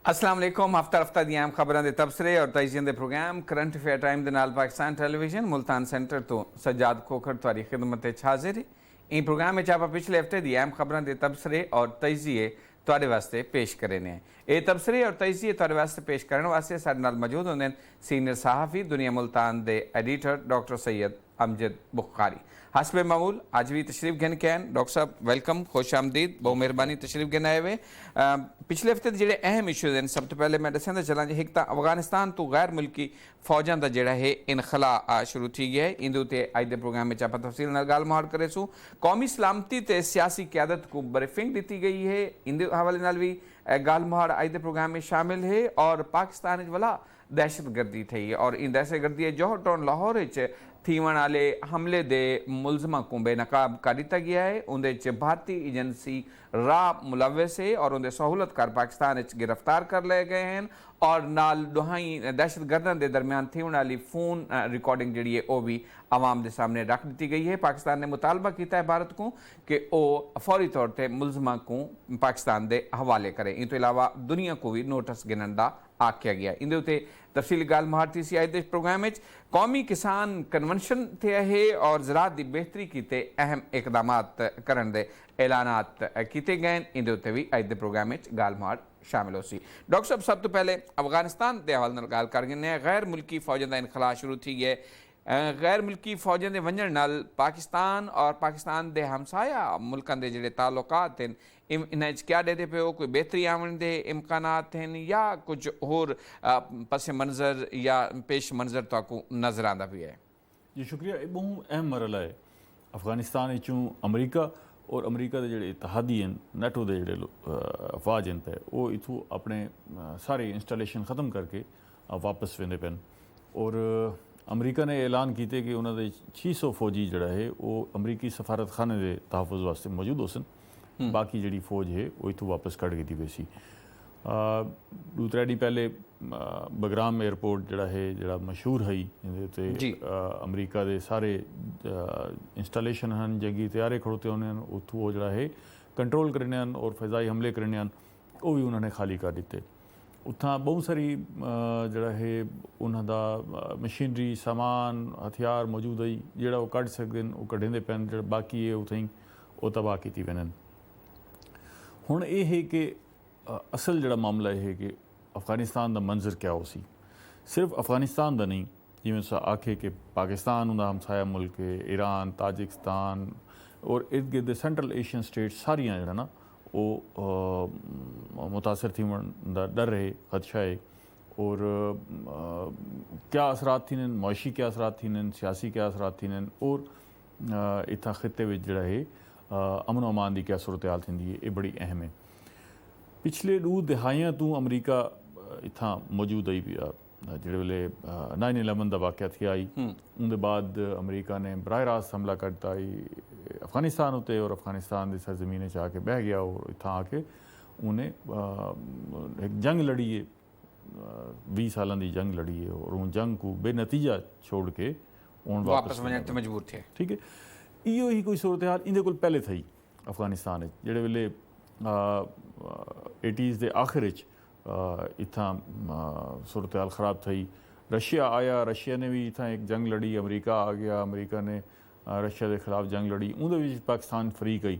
अस्सलाम वालेकुम। हफ्ता दी आम खबरां दे तबसरे और तजीज़ियां दे प्रोग्राम करंट अफेयर टाइम दे नाल पाकिस्तान टेलीविजन मुल्तान सेंटर तो सज्जाद खोखर तुहारी खिदमत च हाजिर है। इन प्रोग्राम में आप पिछले हफ्ते दी आम खबरां दे तबसरे और तजीज़े तुहाडे वास्ते पेश करे ने। ये तबसरे और तजीज़े तुहाडे वास्ते पेश करने वास्ते साडे नाल मौजूद होंदे सीनियर सहाफ़ी दुनिया मुल्तान दे एडिटर डॉक्टर सैयद अमजद बुखारी। हसबे मामूल आज भी तशरीफ गिन के हैं। डॉक्टर साहब वेलकम, खुश आमदीद, बहुत मेहरबानी तशरीफ गिन आए हुए। पिछले हफ्ते जो अहम इशूज़ हैं सब तो पहले मैं दसा चला जी, एक तो अफगानिस्तान तो गैर मुल्की फौजां का जोड़ा है इनखला शुरू थी गया है। इंदे उत्ते अज के प्रोग्राम में आप तफसील नाल गल मुहार करे सू। कौमी सलामती ते सियासी क्यादत को ब्रीफिंग दी गई है, इंदे हवाले नाल भी गल मुहार अज के प्रोग्राम में शामिल है। और पाकिस्तान वाला दहशत गर्दी थी और इन दहशत गर्दी जौहर टाउन लाहौर थीवन वाले हमले के मुलजमा को बेनकाब कर दिता गया है। उनके भारतीय एजेंसी राह मुलविस है और उनके सहूलतकार पाकिस्तान गिरफ्तार कर ले गए हैं। और नाल दुहाई दहशत गर्दन के दरमियान थी वाली फोन रिकॉर्डिंग जी है वह भी आवाम के सामने रख दी गई है। पाकिस्तान ने मुतालबा किया है भारत को कि वह फौरी तौर पर मुलजमा को पाकिस्तान के हवाले करे। इन तो इलावा दुनिया को भी नोटिस गिनने का आख्या गया। इंदे उत्ते तफसीली गल मुहारती सी अज के प्रोग्राम में कौमी किसान कन्वेंशन थे है और ज़राअत की बेहतरी किते अहम इकदाम करने के ऐलानात किए गए। इंदे उत्ते भी अज के प्रोग्राम में गल मुहार शामिल हो सी। डॉक्टर साहब सब तो पहले अफगानिस्तान के हवाले नाल गल कर गए। गैर मुल्की फौजां का इनखला शुरू थी गया। गैर मुल्की फौजां के वजन नाल पाकिस्तान और पाकिस्तान के हमसाया मुल्कों के जोड़े ताल्लुकात हैं इन क्या देते पे हो, कोई बेहतरी आवन के इम्कानात हैं या कुछ होर पस मंजर या पेश मंजर तो नज़र आता भी है? जी शुक्रिया। ये बहुत अहम मरला है अफगानिस्तान चूँ अमरीका और अमरीका के जोड़े इतिहादी हैं नेटो के जोड़े अफवाज हैं पे वो इतों अपने सारे इंस्टॉलेशन ख़त्म करके वापस वेंदे पैन। और अमरीका ने ऐलान किए कि उन्होंने 600 फौजी जोड़ा है वो अमरीकी सफारत खाने के तहफ़ुज़ वास्ते मौजूद हो सन। बाकी जी फौज है वो इतों वापस कट गई वैसी। दूसरा डी पहले बगराम एयरपोर्ट जोड़ा है जोड़ा मशहूर है अमरीका के सारे इंस्टॉलेशन हैं जंगी तैयारे खड़ोते होने उतों वो जोड़ा है कंट्रोल करने और फ़िज़ाई हमले करने वो भी उन्होंने खाली कर दिते। उत्थां बहुत सारी जोड़ा है उन्होंने मशीनरी सामान हथियार मौजूद है जोड़ा वो कढ़ सकते हैं वो कढ़ेंदे पैन। जो बाकी है उतई वो तबाह की वैन। हुण ये है कि असल जोड़ा मामला यह है कि अफगानिस्तान का मंजर क्या हो सी। सिर्फ अफगानिस्तान का नहीं, जिमें आखे कि पाकिस्तान उनका हमसाया मुल्क है, ईरान, ताजिकिस्तान और इर्द गिर्द सेंट्रल एशियन स्टेट सारिया जो ना वो मुतासर थी डर है, खदशा है। और क्या असरात थी, मुआशी क्या असरात थी, सियासी क्या असरात थी और इतना खिते में जोड़ा है अमन अमान की क्या सूरत हाल थी है, ये बड़ी अहम है। पिछले 2 दहाइयां तो अमरीका इतना मौजूद आई भी जो वे 9/11 का वाक़या थी आई उनके बाद अमरीका ने बराह रास्त हमला करता अफगानिस्तान उत्ते और अफगानिस्तान की सरजमीन आके बह गया और इतना आके उन्हें एक जंग लड़ी है, 20 सालों की जंग लड़ी है और उन जंग को बेनतीजा छोड़ के वापस मजबूर थे। ठीक है, इो ही कोई सूरत हाल इनके कोल पहले थी अफगानिस्तान जो वे 80s के आखिर इतना सूरत हाल ख़राब थी। रशिया आया, रशिया ने भी इतना एक जंग लड़ी, अमरीका आ गया, अमरीका ने रशिया के खिलाफ जंग लड़ी, उन्हें पाकिस्तान फ्री गई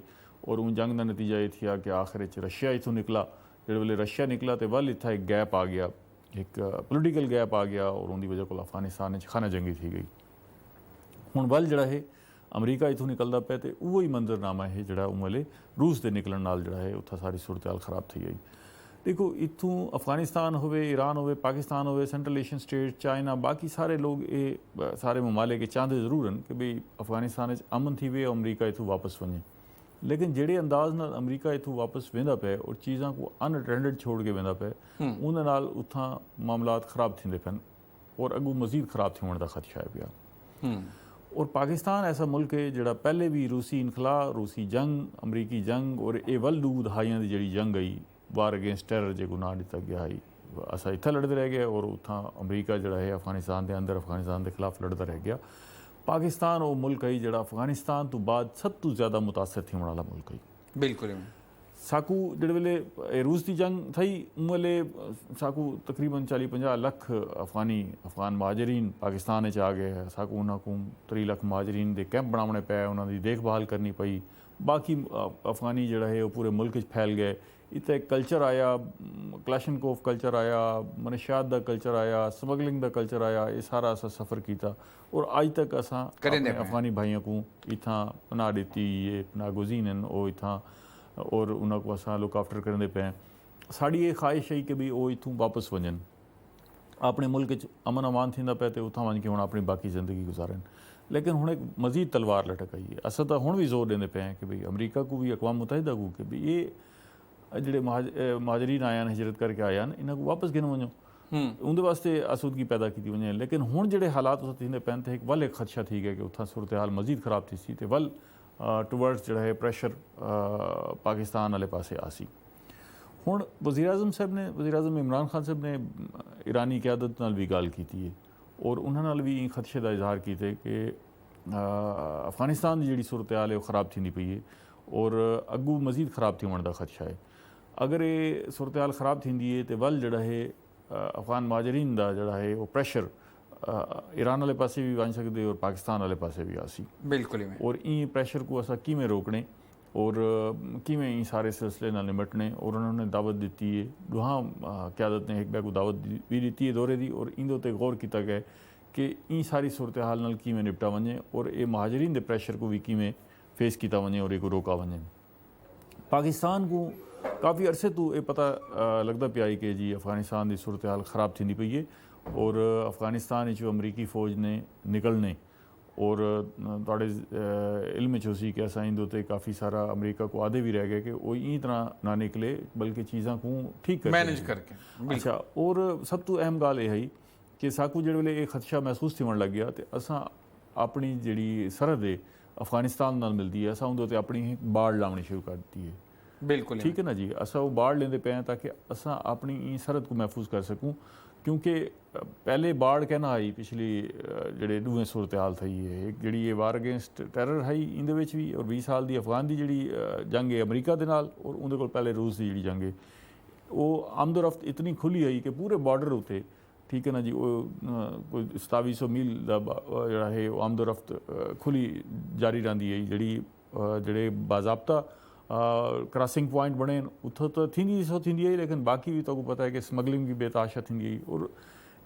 और उन जंग का नतीजा ये था कि आखिर रशिया इतों निकला। जो वे रशिया निकला तो वल इतना एक गैप आ गया, एक पोलिटिकल गैप आ गया और उनकी वजह को अफगानिस्तान खाना जंगी थी गई। हुण वल जड़ा है अमरीका इतों निकलता पे तो वही मंजरनामा है जोड़ा उमले रूस के निकलन नाल जोड़ा है उत्थे सारी सूरत हाल ख़राब थी गई। देखो इतों अफगानिस्तान हो, ईरान हो, पाकिस्तान हो, सेंट्रल एशियन स्टेट, चाइना, बाकी सारे लोग ये सारे ममालिक के चाहते जरूर हैं कि भाई अफगानिस्तान अमन थी वे अमरीका इतों वापस वने। लेकिन जेड़े अंदाज नाल अमरीका इतों वापस वेंदा पे और चीज़ों को अनअटेंडेड छोड़ के वेंदा पे उन्हें नाल उत्थां मामलात ख़राब थींदे पैन और अगू मज़ीद ख़राब थिवण दा खदशा है पिया। और पाकिस्तान ऐसा मुल्क है जोड़ा पहले भी रूसी इनखला, रूसी जंग, अमरीकी जंग और ये वल 2 दहाइयां की जी जंग आई वार अगेंस्ट टेरर जो ना दिता गया है असा इतना लड़ते रह गए और उतना अमरीका जोड़ा है अफगानिस्तान के अंदर अफगानिस्तान के खिलाफ लड़ता रह गया। पाकिस्तान वो मुल्क है जोड़ा अफगानिस्तान तो बाद सब तो ज़्यादा मुतासर थी वाला मुल्क है। बिल्कुल साकू जिहड़े वेले रूस की जंग थी उन वेले साकू तकरीबन 40-50 लख अफगान महाजरीन पाकिस्तान आ गए। साकू उन्होंने 3 लख महाजरीन के कैंप बनाने पे, उन्होंने देखभाल करनी पई। बाकी अफगानी जोड़ा है वो पूरे मुल्क फैल गए। इतने कल्चर आया, क्लैशनकोफ कल्चर आया, मनशियात का कल्चर आया, स्मगलिंग का कल्चर आया। ये सारा असा सफ़र किया और अज तक असा अफगानी भाइयों को इतना पनाह दी, ये पनाह गुज़ीन हैं वो इतना, और उन्होंने असा लुक आफ्टर करते पे। साड़ी ये ख्वाहिश है कि भी वो इतों वापस वजन अपने मुल्क अमन अमान थी पे, तो उतना वन के हम अपनी बाकी ज़िंदगी गुजारन। लेकिन हुण एक मजीद तलवार लटक आई है। असा तो हुण भी जोर देंदे पे हैं कि भाई अमरीका को भी, अक़वाम मुतहिदा को कि भी ये जिहड़े महाजरीन आया हिजरत करके आया इन्हों को वापस गिन वजो, उनके वास्ते आसूदगी पैदा की वजे। लेकिन हुण जिहड़े हालात उस थींदे पैन तो एक वल एक खदशा थी गया कि उतना सूरत हाल मजीद ख़राब थी सी, तो वल टुवर्ड्स जिहड़ा है प्रैशर पाकिस्तान वाले पासे आसी। हुण वज़ीर आज़म साहब ने, वज़ीर आज़म इमरान खान साहब ने ईरानी क़यादत नाल भी गल की है और उन्होंने भी खदशे का इजहार किया कि अफगानिस्तान की जी सूरत हाल है वो ख़राब थी पई है और अगू मजीद ख़राब थी का खदशा है। अगर ये सूरत हाल ख़राब थी है तो वल जड़ा है अफगान महाजरीन का जड़ा है वो प्रैशर ईरान वाले पासे भी वन सकते और पाकिस्तान वाले पासे भी आसी। बिल्कुल। और इन प्रैशर को असा किमें रोकने और किमें इन सारे सिलसिले नाल निपटने, और उन्होंने दावत दी है, दुहा क़यादत ने एक बै को दावत भी दी है दौरे की, और इन ते गौर किया गया कि इन सारी सूरत हाल नाल किमें निपटा वजे और ये महाजरीन के प्रैशर को भी किमें फेस किया वजे और एक रोका वजे। पाकिस्तान को काफ़ी अरसे तो ये पता लगता पिया कि जी अफगानिस्तान की सूरत हाल ख़राब थी पई है और अफगानिस्तान जो अमरीकी फौज ने निकलने, और थोड़े इल्म सी कि असा इंदे काफ़ी सारा अमरीका को आदे भी रह गए कि वो ई तरह ना निकले बल्कि चीज़ों को ठीक कर मैनेज करके। अच्छा, और सब तो अहम गल यह कि साकू जो वेले ये खदशा महसूस थी लग गया, तो असा अपनी जी सरहद है अफगानिस्तान नाल मिलती है, असा उनके अपनी बाड़ लानी शुरू कर दी है। बिल्कुल ठीक है ना जी, असा वो बाढ़ लेंदे पे हैं ताकि असा अपनी सरहद को महफूज कर सकूँ, क्योंकि पहले बाढ़ कहना आई पिछली जड़े दुएं सूरत हाल थी है। एक जी वार अगेंस्ट टैरर है इन भी, और 20 साल की अफगान की जी जंग है अमरीका के नाल, और उनके को पहले रूस की जी जंग है वो आमदोरफ्त इतनी खुली आई कि पूरे बॉर्डर उत्ते, ठीक है ना जी, वो कोई 2700 मील का जड़ा है वो आमदोरफ्त खुली जारी रही है। जी जड़े बाजाबता क्रॉसिंग पॉइंट बने उतो तो थी है, लेकिन बाकी भी तो पता है कि स्मगलिंग भी बेताशा थी है। और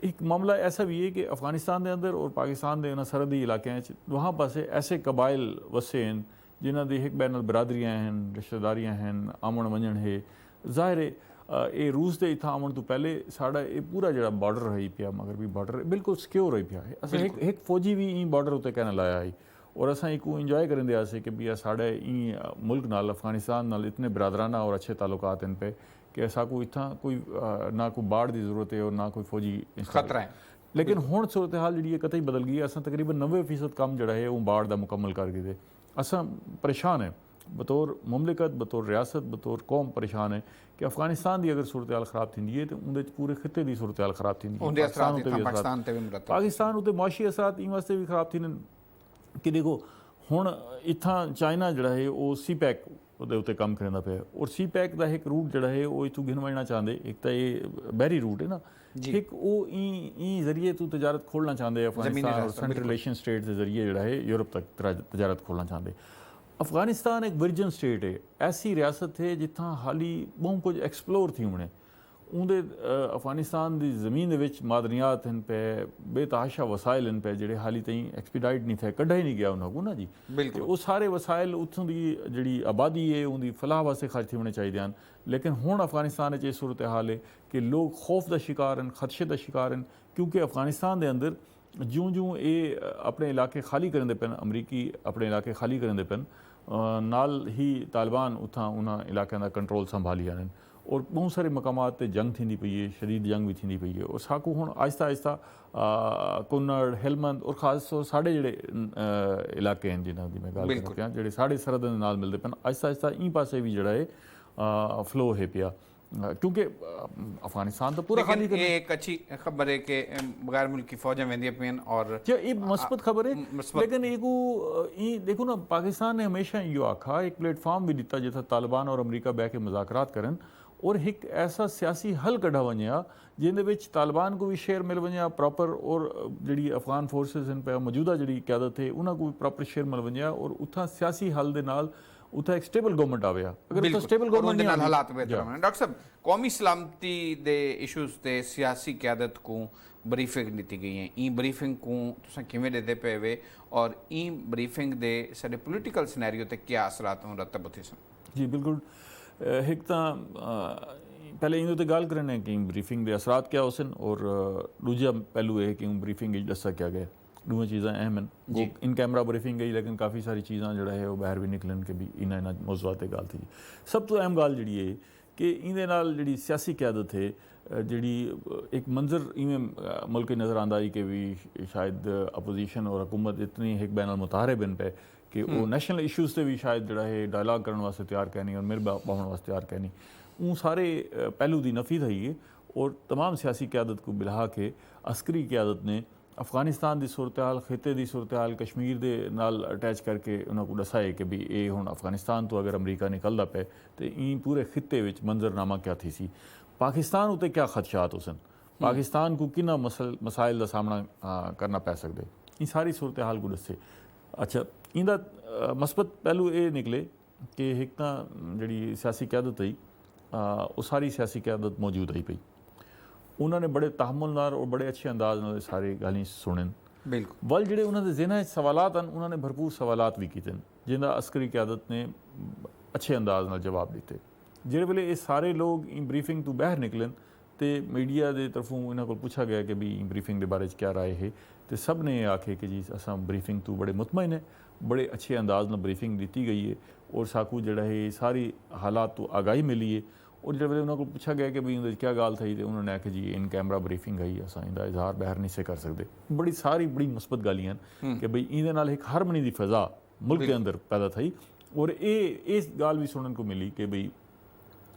एक मामला ऐसा भी है कि अफगानिस्तान के अंदर और पाकिस्तान के सरहदी इलाके वहाँ पासे ऐसे कबाइल वसे हैं जिन्हों की एक बैन बरादरियाँ हैं, रिश्तेदारियाँ हैं, आमन वजन है। जाहिर है ये रूस के इतना आमन तो पहले साड़ा ये पूरा जो बॉर्डर रही पिया, मगर भी बॉर्डर बिल्कुल सिक्योर रही पिया है। असा एक फौजी भी इन बॉर्डर उत्ते कहना लाया है और असा एक इंजॉय करेंदे आसे कि भी साढ़े इन मुल्क नाल अफगानिस्तान नाल इतने बरादराना और अच्छे ताल्लुकात इन पे कि असा को इतना कोई ना कोई बाढ़ की जरूरत है और ना कोई फौजी खतरा है। लेकिन हुण सूरत हाल जी कतई बदल गई है। असा तकरीबन 90% काम जड़ा है वो बाढ़ का मुकम्मल कर गए। असा परेशान है बतौर मुमलिकत, बतौर रियासत, बतौर कौम परेशान है कि अफगानिस्तान की अगर सूरत हाल ख़राब थी है तो उनके पूरे खिते की सूरत हाल ख़राब थी। पाकिस्तान उत्ते मुआशी असरात इन वास्ते भी ख़राब थी कि देखो हुण इतना चाइना जड़ा है वो सी पैक उत्ते काम करना पे, और सी पैक का एक रूट जड़ा है वो इतों गिन वजना चाहते। एक तो ये बहरी रूट है ना, एक वो ई जरिए तू तजारत खोलना चाहते अफगानिस्तान और सेंट्रल एशियन स्टेट के जरिए जड़ा है यूरोप तक तजारत खोलना चाहते। अफगानिस्तान एक वर्जन स्टेट है, ऐसी रियासत है जिथा हाली बहुत कुछ एक्सप्लोर थी उन्हें उनके अफगानिस्तान की जमीन मादनियात हैं पे, बेतहाशा वसाइल हैं पे जोड़े हाली तई एक्सपीडाइट नहीं थे, कढ़ा ही नहीं गया उन्होंने ना जी। बिल्कुल वो सारे वसाइल उतों की जी आबादी है उनकी फलाह वास्ते खर्च होने चाहिए हैं। लेकिन हुण अफगानिस्तान ये सूरत हाल है कि लोग खौफ का शिकार हैं, खदशे का शिकार हैं, क्योंकि अफगानिस्तान के अंदर ज्यों ज्यों ये अपने इलाके खाली करेंदे पैन, अमरीकी अपने इलाके खाली करेंदे पैन, नाल ही तालिबान उतना उन्होंने इलाकों का कंट्रोल संभालिया हैं और बहुत सारे मकामात जंग थी पई है, शदीद जंग भी थी पई है। और साकू हुण आहिस्ता आहिस्ता कुन्नड़, हेलमंद और खास तौर साढ़े जोड़े इलाके हैं जिन्हों की मैं गल कर पाया, जोड़े साढ़े सरहद नाल मिलते पैन, आहिस्ता आहिस्ता इन पासे भी जोड़ा है फ्लो है पिया। क्योंकि अफगानिस्तान तो पूरा खाली ये एक अच्छी खबर है कि गैर मुल्की फौजें वेंदी पिन और ये मस्बत खबर है लेकिन देखो ना पाकिस्तान ने हमेशा इो आखा एक प्लेटफॉर्म भी दिता जिथे तालिबान और अमरीका बह के मुज़ाकरात करन और एक ऐसा सियासी हल कढ़ा वञा जिंदे विच तालिबान को भी शेयर मिल वञा प्रॉपर और जी अफगान फोर्सिस इन पे मौजूदा जी क्यादत है उन्होंने को भी प्रॉपर शेयर मिल वञा और उथा सियासी हल दे नाल उथा एक स्टेबल गवर्नमेंट आवे अगर उथा स्टेबल गवर्नमेंट नहीं हालात बेहतर होने डॉक्टर साहब कौमी सलामती दे इशूज़ ते सियासी क्यादत को ब्रीफिंग दी गई है ई ब्रीफिंग को तुसा किवें देते पे वे और ई ब्रीफिंग दे साडे पॉलिटिकल सिनेरियो ते क्या असरात मुरतब होते सन जी बिल्कुल एक तो पहले इन गल करने कि ब्रीफिंग के असरात क्या होसन और दूजा पहलू है कि ब्रीफिंग दसा क्या गया दोवें चीज़ा अहम हैं इन कैमरा ब्रीफिंग गई लेकिन काफ़ी सारी चीज़ा जो है वो बाहर भी निकलन के भी इन्होंने मौजूद गल थी सब तो अहम गल जी है कि इन जी सियासी क्यादत है जी एक मंजर इवें मुल्क नज़र आता है कि भी शायद अपोजिशन और हुकूमत इतनी एक बैन मुताहरे बन पे कि वो नैशनल इशूज़ से भी शायद जरा है डायलॉग करने वास्ते तैयार कहनी और मेरे पाने वास्ते तैयार कहनी वो सारे पहलू की नफी थी है और तमाम सियासी क्यादत को बिला के अस्करी क्यादत ने अफगानिस्तान की सूरत हाल खिते की सूरत हाल कश्मीर के नाल अटैच करके उन्होंने दसा है कि भी ये हुण अफगानिस्तान तो अगर अमरीका निकलता पे तो ई पूरे खिते में मंजरनामा क्या थी सी पाकिस्तान उत्ते क्या खदशात हो सन पाकिस्तान को किन्ना मसाइल का सामना करना पै सकते ये सारी सूरत हाल को दसे अच्छा इंदा मस्बत पहलू ये निकले कि एक तो जी सियासी क्यादत आई वो सारी सियासी क्यादत मौजूद आई पई उन्होंने बड़े तहमुल नाल और बड़े अच्छे अंदाज नाल सारी गल्लां सुनन बिल्कुल वल जिहड़े उन्होंने ज़हन सवालात हैं उन्होंने भरपूर सवालात भी कीते जिन्दा अस्करी क्यादत ने अच्छे अंदाज नाल जवाब दिते जिहड़े वेले ये सारे लोग इन ब्रीफिंग तो बाहर निकलन तो मीडिया के तरफों इन्हों को पूछा गया कि भी ब्रीफिंग के बारे क्या राय है तो सब ने आखे कि जी असा ब्रीफिंग तो बड़े मुतमईन है बड़े अच्छे अंदाज में ब्रीफिंग दी गई है और साकू जड़ा है सारी हालात तो आगाही मिली है और जब उन्होंने पूछा गया कि भाई क्या गाल थी तो उन्होंने आखे जी इन कैमरा ब्रीफिंग आई असा इंदा इजहार बाहर नहीं से कर सकते बड़ी सारी बड़ी मुस्बत गालियां कि भाई इन एक हारमनी की फिजा मुल्क के अंदर पैदा थी और ये इस गाल भी सुनने को मिली कि भाई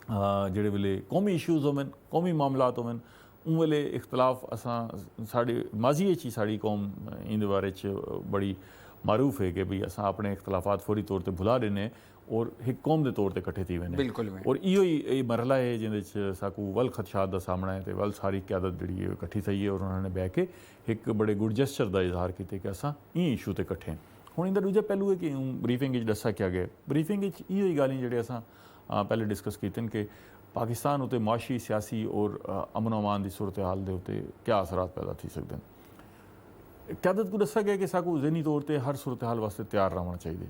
जिहड़े वेले कौमी इशूज़ होवन कौमी मामलात होवन उन वेले इख्तलाफ असां साढ़े माजी ही साड़ी कौम इन बारे बड़ी मारूफ है कि भाई असां अपने इख्तलाफात फौरी तौर पर भुला देने और एक कौम के तौर पर कट्ठे थी वेने बिल्कुल और इो ही मरहला है जिंदे साकू वल खदशात का सामना है तो वल सारी क्यादत जी कट्ठी थी है और उन्होंने बह के एक बड़े गुड जेस्चर का इजहार किया कि असां इन इशू से कट्ठे हुण इंदा दूजा पहलू है कि ब्रीफिंग दसा क्या गया ब्रीफिंग इो ही गालियां जिहड़े असां पहले डिस्कस कीते कि पाकिस्तान उत्ते मुआशी सियासी और अमन अमान की सूरत हाल के उत्ते क्या असरात पैदा थी सकते हैं क्यादत को दसा गया कि साकू ज़हनी तौर पर हर सूरत हाल वास्ते तैयार रहना चाहिए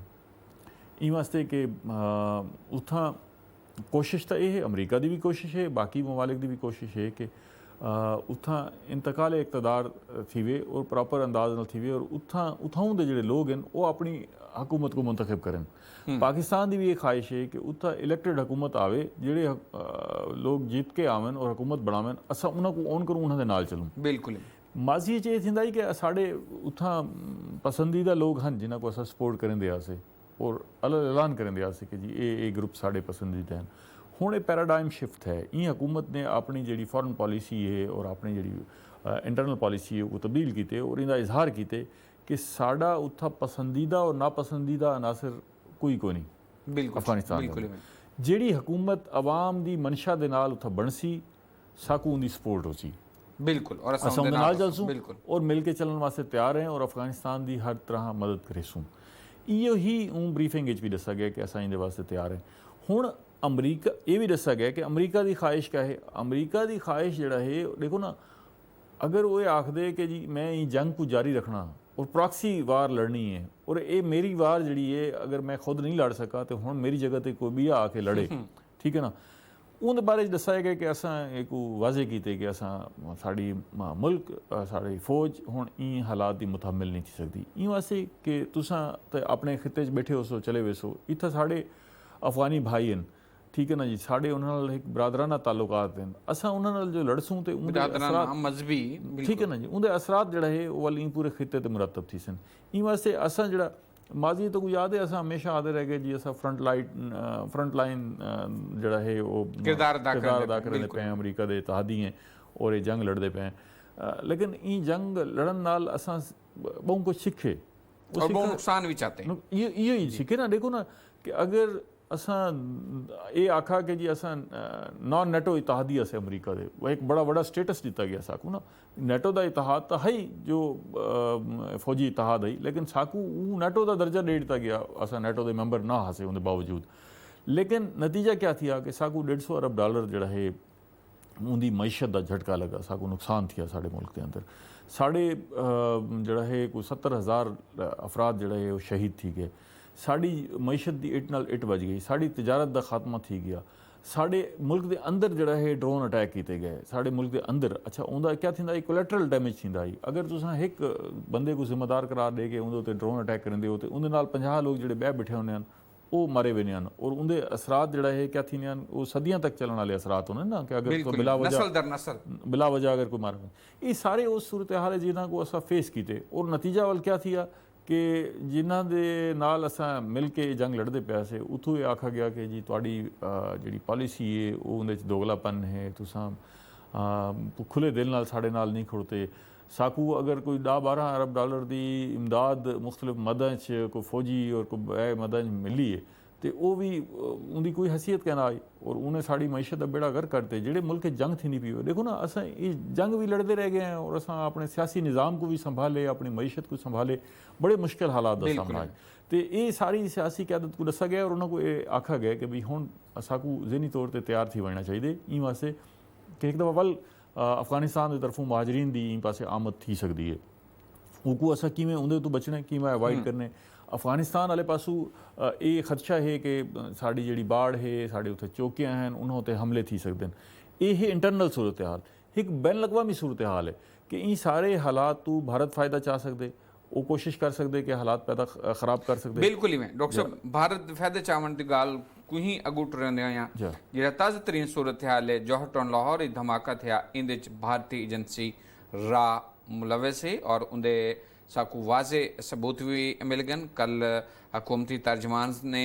इन वास्ते कि उत्थां कोशिश तो यह है अमरीका की भी कोशिश है बाकी ममालिक की भी कोशिश है कि उत्थां इंतकाल इकतदार थी और प्रॉपर अंदाज नाल थी और उत्थां दे जिहड़े लोग हैं वो अपनी हुकूमत को मुंतखब करन पाकिस्तान की भी ये ख्वाहिश है कि उत्था इलैक्टेड हुकूमत आवे जिहड़े लोग जीत के आवन और हुकूमत बनावन असां उन्हां को ओन करूं उन्हां दे नाल चलूं बिल्कुल माजी च थींदा ही कि साढ़े उत्थां पसंदीदा लोग हैं जिन्हां को असां सपोर्ट करें दिया से और अलग ऐलान करें दिया से कि जी ये ग्रुप साढ़े पसंदीदा हैं हुण ये पैराडाइम शिफ्ट है ये हुकूमत ने अपनी जी फॉरेन पॉलिसी है और अपनी जी इंटरनल पॉलिसी है वो तब्दील किए और इनका इजहार किए कि साडा उत्था पसंदीदा और नापसंदीदा अनासर कोई नहीं बिल्कुल अफगानिस्तान जिहड़ी हुकूमत अवाम की मंशा के नाल उत्था बनसी साकू उनकी सपोर्ट हो सी बिल्कुल और असां उहदे नाल चलसूं और मिल के चलने वास्ते तैयार हैं और अफगानिस्तान की हर तरह मदद करेसूं इो ही ब्रीफिंग भी दसा गया कि असां इहदे वास्ते तैयार हैं हुण अमरीका ये भी दसा गया कि अमरीका की ख्वाहिश क्या है अमरीका की ख्वाहिश जिहड़ा है देखो ना अगर वो आखदे कि जी मैं ये जंग को जारी रखना और प्रॉक्सी वार लड़नी है और ये मेरी वार जी है अगर मैं खुद नहीं लड़ सका तो हुण मेरी जगह पर कोई भी आके लड़े ठीक है ना उनके बारे दसाया गया कि असां एक वाजे किए कि असां साड़ी मुल्क साड़ी फौज हुण इन हालात की मुतहमिल नहीं थी सकती इन वास्ते कि तुसां तो अपने खिते बैठे हो सो चले वेसो इत्थे साढ़े अफगानी भाई हैं ठीक है ना जी साढ़े उन्होंने एक बरादराना ताल्लुकात हैं असां उन्होंने जो लड़सूँ तो मजहबी ठीक है ना जी उनके असरात जड़ा है वो इन पूरे खिते ते मुरतब थी सन इन वास्ते असां जड़ा माजी तो कोई याद है अस हमेशा आते रह गए जी अस फ्रंट लाइन जड़ा है वो किरदार अदा करने पे अमरीका के इतिहादी हैं और ये जंग लड़ते पे लेकिन ई जंग लड़न नाल असां बहुत कुछ सीखे और बहुत नुकसान भी चाहते हैं ये ही सीखे ना देखो ना कि अगर असां ये आखा कि जी असां नॉन नेटो इतिहादी अस अमरीका दे वो एक बड़ा स्टेटस दिता गया साकू ना नेटो का इतिहाद तो है ही जो फौजी इतिहाद है लेकिन साकू वो नेटो का दर्जा दे दिता गया असां नेटो के मैंबर ना हासे उनके बावजूद लेकिन नतीजा क्या थिया कि साकू $150 अरब जड़ा है उनकी मैशत का झटका लगा साकू नुकसान थिया साढ़े मुल्क के अंदर साढ़े जड़ा है कोई 70,000 अफराद जड़ा है वो शहीद थी गए साड़ी मैशत की इट नाल इट बज गई साड़ी तजारत का खात्मा थी गया साढ़े मुल्क के अंदर जड़ा है ड्रोन अटैक किए गए साढ़े मुल्क के अंदर अच्छा उनका क्या थींदा कोलैटरल डैमेज थींदा अगर तुसां एक बंदे को जिम्मेदार करार दे के उनके ड्रोन अटैक करेंदे हो तो उनके नाल 50 लोग जड़े बह बैठे होने वो मरे वे हैं और उनके असरात जड़ा है क्या थी वो सदियां तक चलने वाले असरात होने ना कि अगर कोई बिला वजह अगर कोई मारे ये सारे उस सूरत हाल है जिन्होंने को असा फेस किए और नतीजा वाल क्या थिया कि जिन्हों के नाल असा मिल के जंग लड़ते पे से उतों ये आखा गया कि जी तुहाड़ी जी पॉलिसी है वो उन्हें दोगलापन है तुसां खुले दिल नाल साढ़े नाल नहीं खड़ोते साकू अगर कोई $10-12 अरब की इमदाद मुख्तलिफ मदन च कोई फौजी और कोई मदन मिली है तो वो भी उनकी कोई हैसियत कहना आई और उन्हें साड़ी मैशत का बेड़ा गर्क करते जेडे मुल्क जंग थी नहीं पी देखो ना अस ये जंग भी लड़ते रह गए हैं और अस अपने सियासी निज़ाम को भी संभाले अपनी मैशत को संभाले बड़े मुश्किल हालात का सामना है तो ये सारी सियासी क्यादत को दसा गया और उन्होंने ये आखा गया कि भाई हुण साकू ज़हनी तौर पर तैयार थी वजना चाहिए इन वास्ते कि एक दफ़ा वल अफगानिस्तान की तरफों महाजरीन की इन पासे आमद थी सकती है उनको असा किमें उनके तो बचना किमें अवॉइड करने अफगानिस्तान वाले पासू ये खदशा है कि साड़ी जी बाढ़ है साढ़े उत्थे चौकियां हैं उन्होंने हमले थी सकते हैं ये इंटरनल सूरत हाल एक बैन अवी सूरत हाल है कि इन सारे हालात तो भारत फायदा चाह सकते वो कोशिश कर सकते कि हालात पैदा खराब कर सकते बिल्कुल ही मैं डॉक्टर साहब भारत फायदे चावन की गाल को ही अगू टुरंदे आया जो ताज़ा तरीन सूरत हाल है जौहर लाहौर धमाका थे इन भारतीय एजेंसी रा मुलविस है और उनके साकू वाजे सबूत भी मिल गए कल हुकूमती तर्जमान ने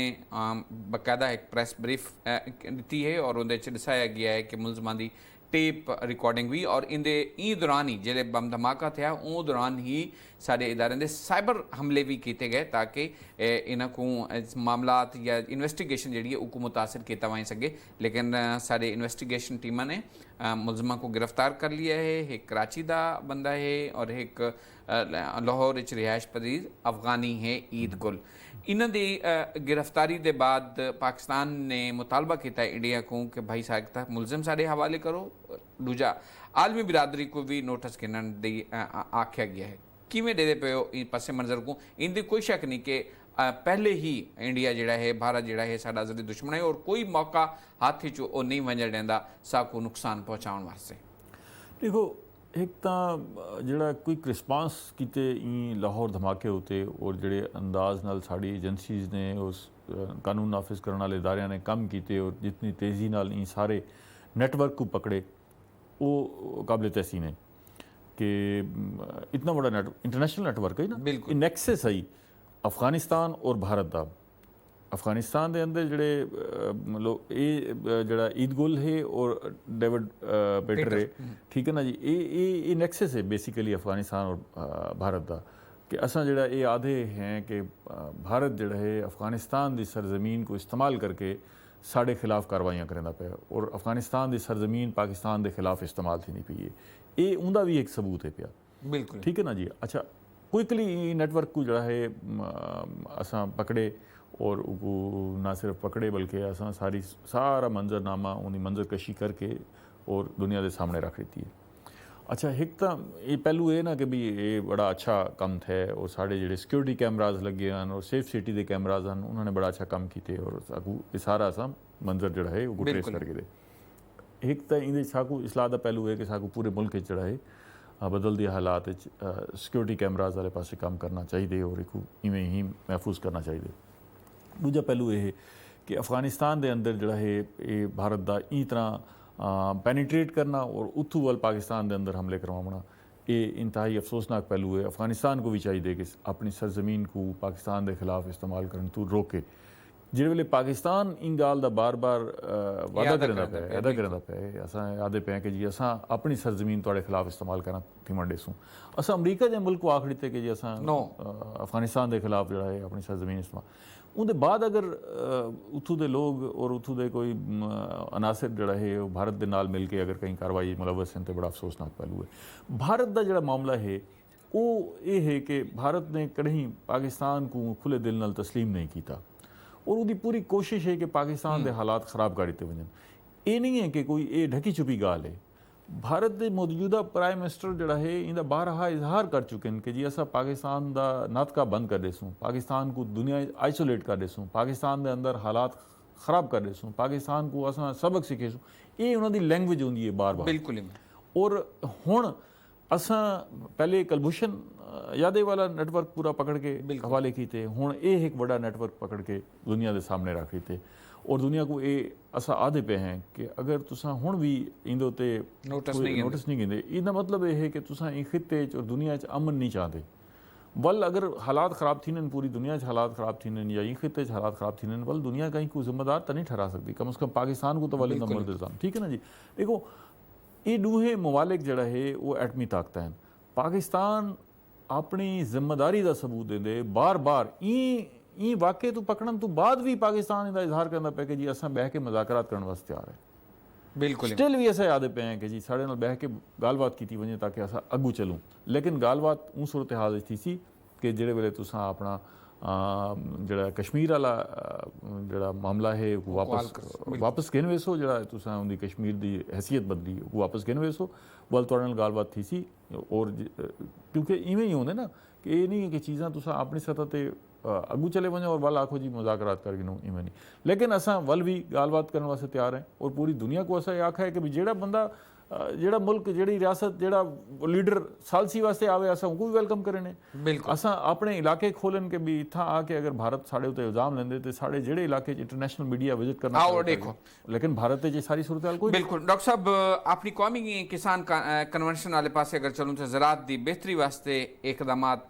बाकायदा एक प्रेस ब्रीफ दी है और उन्हें दसाया गया है कि मुलजमान की टेप रिकॉर्डिंग भी और इंदे दौरान ही जिले बम धमाका थे उस दौरान ही सारे इदारे के साइबर हमले भी किए गए ताकि इन्हों को मामलात या इन्वेस्टिगेशन जी है मुतासर किया वही सके लेकिन सारे इन्वेस्टिगेशन टीम ने मुलजमा को गिरफ्तार कर लिया है एक कराची का बंदा है और एक लाहौर रिहायश पजीर अफगानी है ईद गुल इन्हों की गिरफ्तारी के बाद पाकिस्तान ने मुतालबा किया इंडिया को कि भाई साहब मुलजिम सारे हवाले करो दूजा आलमी बिरादरी को भी नोटिस गिनने आख्या गया है किमें दे पे हो पसे मंजर को इनकी कोई शक नहीं कि पहले ही इंडिया जोड़ा है भारत जोड़ा है साडा जरी दुश्मन है और कोई मौका हाथ चो वो नहीं वजन देंदा साकू नुकसान पहुँचाने वास्ते देखो एक तो जड़ा क्विक रिस्पांस किते लाहौर धमाके होते और जड़े अंदाज नाल साड़ी एजेंसीज़ ने उस कानून नाफिज करने वाले इदारे ने कम किए और जितनी तेज़ी नाल सारे नेटवर्क को पकड़े वो काबिल तहसीन है कि इतना बड़ा इंटरनेशनल नेटवर्क है ना बिल्कुल नैक्सस है अफगानिस्तान और भारत का अफगानिस्तान के अंदर जड़े लोग ये जड़ा ईद गुल है और डेविड पेटर है ठीक है ना जी ये नैक्सस है बेसिकली अफगानिस्तान और भारत का कि असा जड़ा ये आधे हैं कि भारत जड़ा है अफगानिस्तान की सरजमीन को इस्तेमाल करके साढ़े खिलाफ कार्रवाइयाँ करना पे और अफगानिस्तान की सरजमीन पाकिस्तान के खिलाफ इस्तेमाल थी नहीं पी है ये उनका भी एक सबूत है पिया बिल्कुल ठीक है ना जी अच्छा क्विकली नेटवर्क को जड़ा है असा पकड़े और ना सिर्फ पकड़े बल्कि असा सारा मंजरनामा उनकी मंजरकशी करके और दुनिया के सामने रख देती है अच्छा एक तो ये पहलू है ना कि भी ये बड़ा अच्छा कम थे और साढ़े जो सिक्योरिटी कैमराज लगे हैं और सेफ सिटी के कैमराज हैं उन्होंने बड़ा अच्छा काम किए और ये सारा असा मंजर जड़ा है वो ट्रेस करके दे एक तो इन साकू इसलाह का पहलू है कि साकू पूरे मुल्क जड़ा है बदलते हालात सिक्योरिटी कैमराज वाले पास काम करना चाहिए और एक इवें ही महफूज करना चाहिए दूजा पहलू ये है कि अफगानिस्तान के अंदर जड़ा है ये भारत का ई तरह पेनीट्रेट करना और उथू वाल पाकिस्तान के अंदर हमले करवाना ये इंतहाई अफसोसनाक पहलू है। अफगानिस्तान को भी चाहिए कि अपनी सरजमीन को पाकिस्तान के खिलाफ इस्तेमाल करने तो रोके। जिस वे पाकिस्तान इन गाल का बार बार वादा करना पे असां यादे पे कि जी असां अपनी सरजमीन तुहाडे खिलाफ इस्तेमाल करना थी मंडेसूं। असां अमरीका के मुल्क को आखड़ी थे कि जी असां अफगानिस्तान के खिलाफ जो है अपनी सरजमीन इस्तेमाल उनके बाद अगर उतों के लोग और उतों के कोई अनासर जड़ा है वो भारत के नाल मिल के अगर कहीं कार्रवाई मुलवस हैं तो बड़ा अफसोसनाक पहलू है। भारत का जड़ा मामला है वो ये है कि भारत ने कहीं पाकिस्तान को खुले दिल नाल तस्लीम नहीं किया और उसकी पूरी कोशिश है कि पाकिस्तान के हालात खराब करते वजन। ये नहीं है कि कोई ये ढकी छुपी गाल है। भारत के मौजूदा प्राइम मिनिस्टर जड़ा है इनका बारहा इजहार कर चुके हैं कि जी असा पाकिस्तान का नातका बंद कर देसूँ, पाकिस्तान को दुनिया आइसोलेट कर देसूँ, पाकिस्तान के अंदर हालात खराब कर देसूँ, पाकिस्तान को असा सबक सिखेसूँ। ये उन्होंने लैंग्वेज होंगी है बार बार बिल्कुल। और हुण असा पहले कलभूषण यादव वाला नेटवर्क पूरा पकड़ के हवाले किए, हुण ये एक बड़ा नेटवर्क पकड़ के दुनिया के सामने रख थे और दुनिया को ये असा आदे पे हैं कि अगर तुसा हुण भी इंदे उत्ते नोटिस नहीं गिंदे इदा मतलब ये है कि तुसा इन खिते और दुनिया अमन नहीं चाहते। वल अगर हालात ख़राब थी पूरी दुनिया हालात ख़राब थी या इन खिते हालात ख़राब थी वल दुनिया कहीं को जिम्मेदार तो नहीं ठहरा सकती, कम से कम पाकिस्तान को तो वाले नंबर इल्ज़ाम। ठीक है ना जी। देखो ये दूहे ममालिक जड़ा है वो एटमी ताकत हैं। पाकिस्तान अपनी जिम्मेदारी का सबूत देंदे बार बार ई वाक़े तो पकड़न तो बाद भी पाकिस्तान इसका इजहार करना पे कि जी असां बह के मुज़ाकरात करने वास्ते तैयार है। बिल्कुल स्टिल भी ऐसा याद पे हैं कि जी साढ़े नाल बह के गालबात की वजे ताकि असां अगू चलूँ। लेकिन गालबात उन सूरत हाल थी सी कि जेड़े वेले तुसां अपना जड़ा कश्मीर वाला जड़ा मामला है वो वापस गिन वेसो, जड़ा तुसां उनकी कश्मीर की हैसियत बदली वो वापस गिन वेसो। वल तुहाडे नाल गालबात थी सी और क्योंकि इवें ही होंदे ना कि ये नहीं है कि चीज़ां तुसां अपनी सतह ते अगू चले वजो और वल आखो जी मुज़ाकरात कर गिनो इवें नहीं। लेकिन असां वल भी गालबात करने वास्ते तैयार हैं और पूरी दुनिया को असा आखा है कि भी जेड़ा बंदा जेड़ा मुल्क जेड़ी रियासत जेड़ा लीडर सालसी वास्ते आवे असां उनको भी वेलकम करने। बिल्कुल असां अपने इलाके खोलन के भी इत्थां आके अगर भारत साढ़े उत्ते इल्जाम लेंदे तो साढ़े जेड़े इलाके इंटरनेशनल मीडिया विजिट करना आओ देखो, लेकिन भारत जी सारी सूरत हाल कोई बिल्कुल। डॉक्टर साहब अपनी कौमी किसान कन्वेंशन वाले पास अगर चलूँ तो ज़राअत की बेहतरी वास्ते इकदामात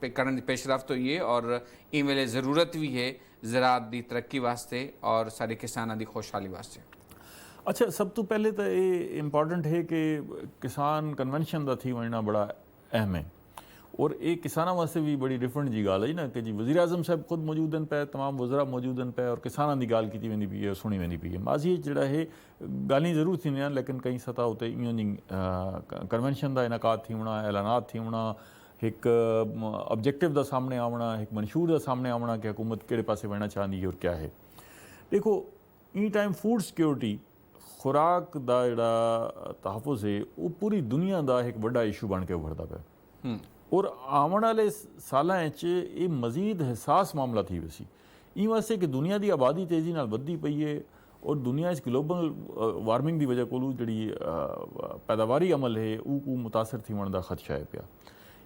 करन पेशरफ्त हुई है और इन वेले ज़रूरत भी है ज़राअत की तरक्की वास्ते और सारे किसानों की खुशहाली वास्ते। अच्छा, सब तो पहले तो ये इंपॉर्टेंट है कि किसान कन्वेंशन का थी वजना बड़ा अहम है और एक किसानों वास्ते भी बड़ी डिफरेंट जी गाल है ना कि जी वज़ीर आज़म साहब खुद मौजूद हैं पे, तमाम वज़रा मौजूद हैं पे और किसानों की गाल की वेंदी पई है सुनी वेंदी पई है। माजी जड़ा है गाली जरूर थी लेकिन कई सतह उत्ते इं कन्वेंशन का इनकाद थी होना, ऐलानात थी होना, एक ऑब्जेक्टिव का सामने आवना, एक मंशूर का सामने आवना कि हुकूमत किहड़े पासे वहना चाहती है और क्या है। देखो इन टाइम फूड सिक्योरिटी खुराक का जड़ा तहफ़ुज़ है वो पूरी दुनिया का एक बड़ा इशू बन के उभरता पे और आने वाले सालों ये मजीद हिसास मामला थी वैसी इन वास्ते कि दुनिया की आबादी तेज़ी नाल वधदी पई है और दुनिया ग्लोबल वार्मिंग की वजह को जी पैदावारी अमल है वो मुतासर थी का खदशा है पिया।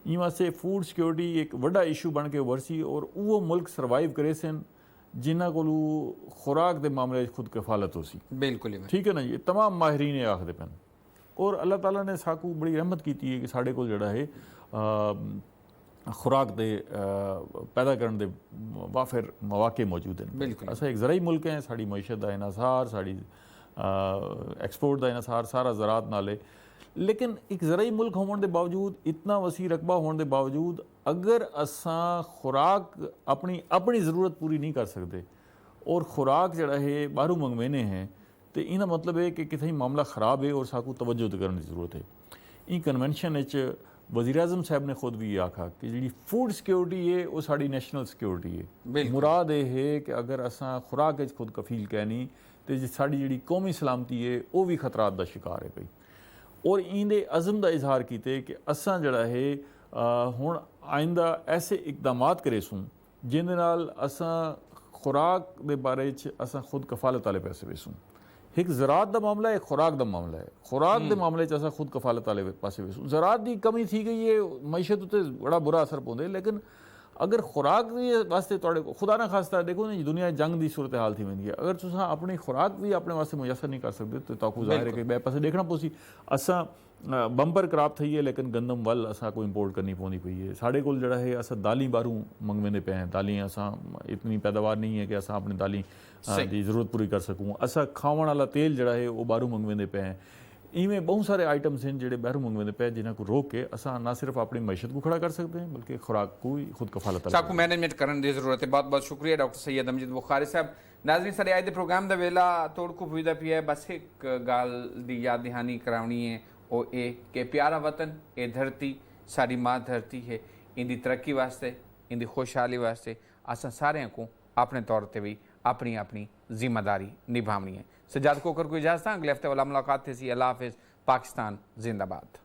इन वास्ते फूड सिक्योरिटी एक बड़ा इशू बन के उभरसी और वो मुल्क सर्वाइव करे सन जिन्हों को खुराक के मामले खुद कफालत हो सी। बिल्कुल ठीक है ना जी। तमाम माहरीन आखते पैन और अल्लाह ताला ने साकू बड़ी रहमत की है कि साढ़े को जड़ा है खुराक दे पैदा करने दे वाफिर मौके मौजूद हैं। बिल्कुल असा एक ज़राई मुल्क है, साड़ी मैशत का इनसार, साड़ी एक्सपोर्ट का इनसार सारा ज़राअत नाल है। लेकिन एक ज़राई मुल्क होने के बावजूद इतना वसी रकबा होने के बावजूद अगर असां खुराक अपनी अपनी ज़रूरत पूरी नहीं कर सकते और खुराक जड़ा है बाहरों मंगवाने हैं तो इना मतलब है कि कितनी मामला ख़राब है और साकू तवज्जो करने की ज़रूरत है। इन कन्वेंशन वज़ीर आज़म साहब ने खुद भी आखा कि जी फूड सिक्योरिटी है वो साड़ी नैशनल सिक्योरिटी है। मुराद ये है कि अगर असां खुराक खुद कफील कहनी तो साड़ी जी कौमी सलामती है वो भी खतरात का शिकार है पई और इंदे अज़म का इजहार किए कि असां जड़ा है हुण आइंदा ऐसे इकदामात करेसूँ जिंदे नाल असां खुराक के बारे असां खुद कफालत वाले पैसे वेसूँ। एक ज़राअत का मामला है, खुराक का मामला है। खुराक के मामले असां खुद कफालत वाले पासे वेसूँ। ज़राअत की कमी थी गई है, मैशत उत्ते बड़ा बुरा असर पौंदे लेकिन अगर खुराक दे वास्ते तुहाडे खुदा ना खास्ता देखो ना जी दुनिया जंग की सूरत हाल थी वेंदी है, अगर तुसां अपनी खुराक भी अपने वास्ते मुयसर नहीं कर सकते तो ताकू जाहिर है कि ॿिए पासे देखना पोसी। असां बंपर क्रॉप थी है लेकिन गंदम वल असां को इंपोर्ट करनी पौंदी पई है। साढ़े कोल जड़ा है असां दाली बाहरों मंगवेंदे पे हैं, दाली असां इतनी पैदावार नहीं है कि असां अपनी दाली की ज़रूरत पूरी कर सकूँ। असां खावण वाला तेल जड़ा है वो बाहरों मंगवेंदे पे हैं। इवें बहुत सारे आइटम्स हैं ਜਿਹੜੇ बाहरों मंगवेंदे पे जिन्हां को रोक के असां ना सिर्फ अपनी मैशत को खड़ा कर सकते हैं बल्कि खुराक को भी खुद कफालत साकू मैनेजमेंट करने की जरूरत है। बहुत बहुत शुक्रिया डॉक्टर सैयद अमजद बुखारी साहब। नाज़रीन सारे अज दे प्रोग्राम का वेला तोड़कू पुजदा पिया है। बस एक गाल दी याद दहानी करावनी है वो ये कि प्यारा वतन ये धरती साड़ी माँ धरती है, इंदी तरक्की वास्ते इंदी खुशहाली वास्ते असां सारियां को अपने तौर पर भी अपनी अपनी जिम्मेदारी निभावनी है। सज्जाद कोकर को इजाज़त, अगले हफ्ते वाला मुलाकात थी। अल्लाह हाफिज़। पाकिस्तान जिंदाबाद।